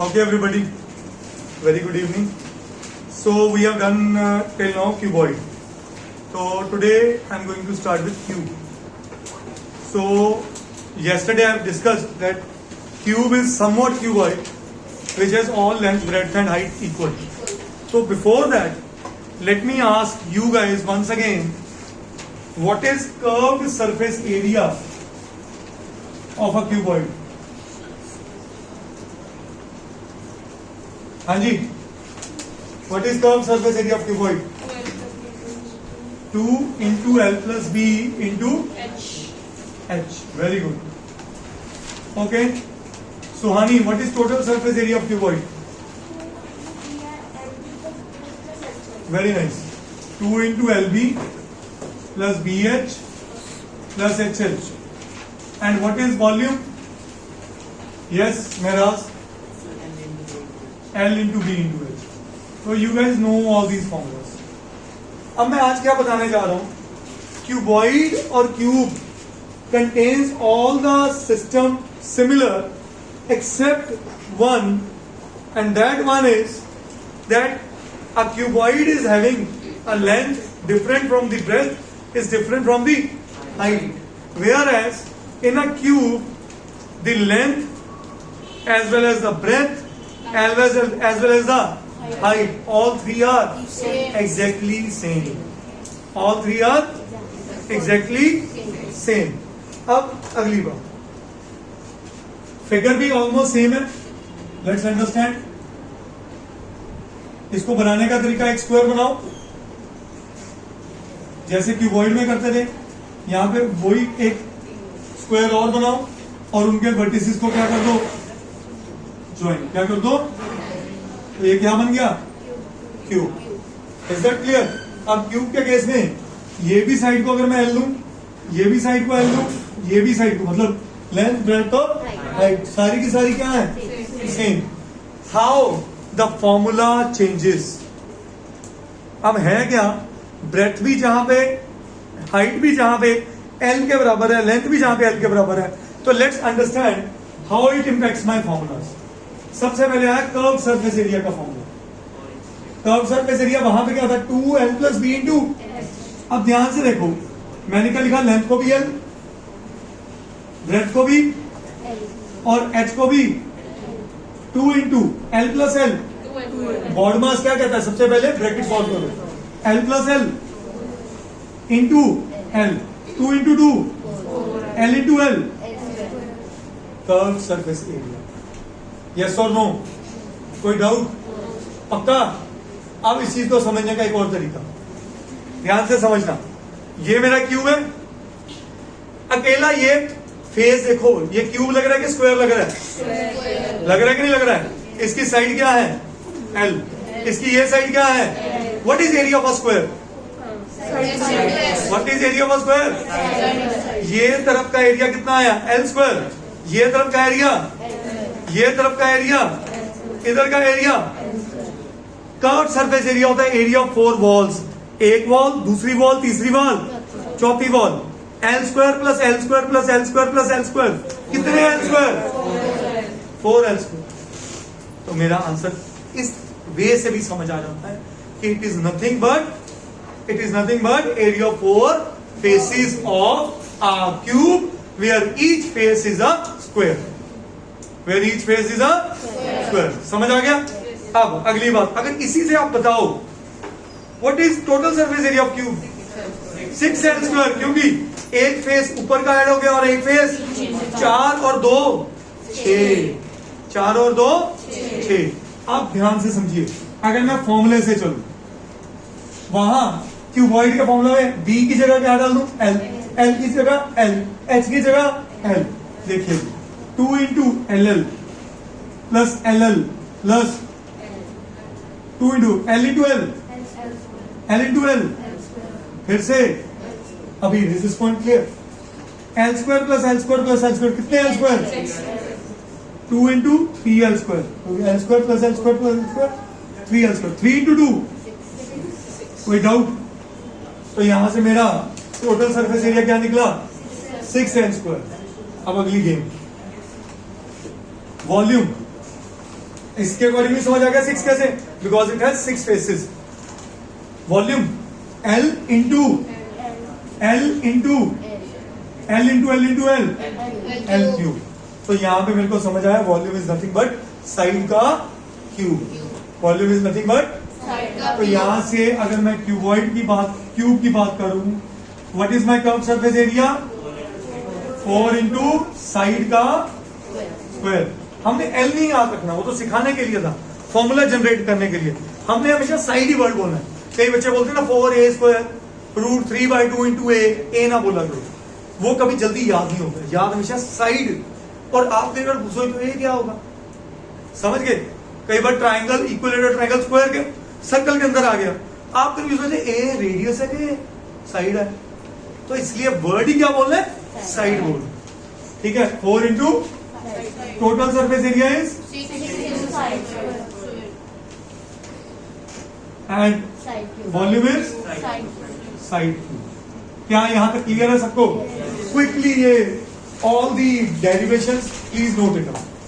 Okay, everybody. Very good evening. So we have done till now cuboid. So today I'm going to start with cube. So yesterday I have discussed that cube is somewhat cuboid, which has all length, breadth, and height equal. So before that, let me ask you guys once again, what is curved surface area of a cuboid? Hanji, what is curved surface area of cuboid? 2 into L plus B into H. Very good. Okay. So Hani, what is total surface area of cuboid? Very nice. 2 into LB plus BH plus HH. And what is volume? Yes, Meraz. L into B into H. So you guys know all these formulas. अब मैं आज क्या बताने जा रहा हूं? Cuboid or cube contains all the system similar except one, and that one is that a cuboid is having a length different from the breadth, is different from the height. Whereas in a cube, the length as well as the breadth as well as the height, all three are exactly same. All three are exactly same. अब अगली बात, figure भी almost same है. Let's understand. इसको बनाने का तरीका, एक स्क्वायर बनाओ जैसे क्यूबॉइड में करते थे. यहां पे वही एक स्क्वायर और बनाओ और उनके वर्टिसेस को क्या कर दो? ज्वाइन. क्या कर दो? तो ये क्या बन गया? क्यूब. Is that clear? अब क्यूब के केस में ये भी साइड को अगर मैं एल लूं, ये भी साइड को एल लूं, ये भी साइड को, मतलब लेंथ, ब्रेड्थ और हाइट सारी की सारी क्या है? Same. How the formula changes. अब है क्या? ब्रेड्थ भी जहां पे, हाइट भी जहां पे एल के बराबर है, लेंथ भी जहां पे एल के बराबर है. तो let's understand how it impacts my formulas. सबसे पहले आया कर्व सरफेस एरिया का फॉर्मूला. कर्व सरफेस एरिया वहां पे क्या था? 2L plus B into. अब ध्यान से देखो, मैंने क्या लिखा? लेंथ को भी एल, ब्रेड्थ को भी और एच को भी 2 into L plus L. BODMAS क्या कहता है? सबसे पहले ब्रैकेट सॉल्व करो. L plus L into L, 2 into 2 L into L. Curved surface area. Yes और नो? कोई डाउट? पक्का? अब इस चीज को समझने का एक और तरीका, ध्यान से समझना. ये मेरा क्यूब है. अकेला ये फेस देखो, ये क्यूब लग रहा है कि स्क्वायर लग रहा है? लग रहा है कि नहीं लग रहा है? इसकी साइड क्या है? एल. इसकी ये साइड क्या है? What is area of a square? What is area of a square? ये तरफ का एरिया कितना आया? L square. ये तरफ का एरिया, ये तरफ का एरिया, इधर का एरिया. कर्व्ड सरफेस एरिया होता है एरिया ऑफ 4 वॉल्स. एक वॉल, दूसरी वॉल, तीसरी वॉल, चौथी wall. L square plus L square plus L square plus L square. कितने एल स्क्वायर? 4L square. तो मेरा आंसर इस वे से भी समझ आ जाता है कि it is nothing but area of 4 faces of a cube where each face is a square. Where each face is a square. समझ आ गया? अब अगली बात, अगर इसी से आप बताओ what is total surface area of cube? 6L square. क्योंकि एक फेस ऊपर का ऐड हो गया और एक फेस 4 और 2 6. 4 और 2 6. आप ध्यान से समझिए, अगर मैं फॉर्मूले से चलूं, वहां क्यूबॉइड के फॉर्मूला में बी की जगह क्या डाल दूं? एल. एल की जगह एल, एच की जगह एल. देखिए 2 into L L plus L L plus 2 into L into L, L into L. फिर से अभी this point clear. L square plus L square plus L square. कितने L square? 2 into 3L square. L square plus L square plus L square 3L square. 3 into 2. कोई doubt? तो यहां से मेरा total surface area क्या निकला? 6L square. अब अगली गेम, वॉल्यूम. इसके अकॉर्डिंग भी समझ आ गया 6 कैसे, because it has 6 faces. Volume L into L into L into L into L L cube. तो यहां पे मेरे को समझ आया volume is nothing but side का cube. Volume is nothing but. तो यहां से अगर मैं क्यूबॉइड की बात करूं, what is my curved surface area? 4 into side का स्क्वायर. हमने एल नहीं याद रखना, वो तो सिखाने के लिए था, फॉर्मूला जनरेट करने के लिए. हमने हमेशा साइड ही वर्ड बोलना है. कई बच्चे बोलते हैं ना 4a स्क्वायर रूट 3/2 इंटू ए ना बोला करो, वो कभी जल्दी याद नहीं होता. याद हमेशा साइड. और आप कई बार पूछो तो ए क्या होगा, समझ गए? कई बार ट्राइंगल, इक्विलेटरल ट्राइंगल स्क्वायर के सर्कल के अंदर आ गया, आप कभी सोचे ए रेडियस है कि साइड है, तो इसलिए वर्ड ही क्या बोल रहे हैं, साइड बोल. ठीक है. 4 into total surface area is and volume is side cube. क्या यहां तक क्लियर है सबको? क्विकली ये all the derivations please note it down.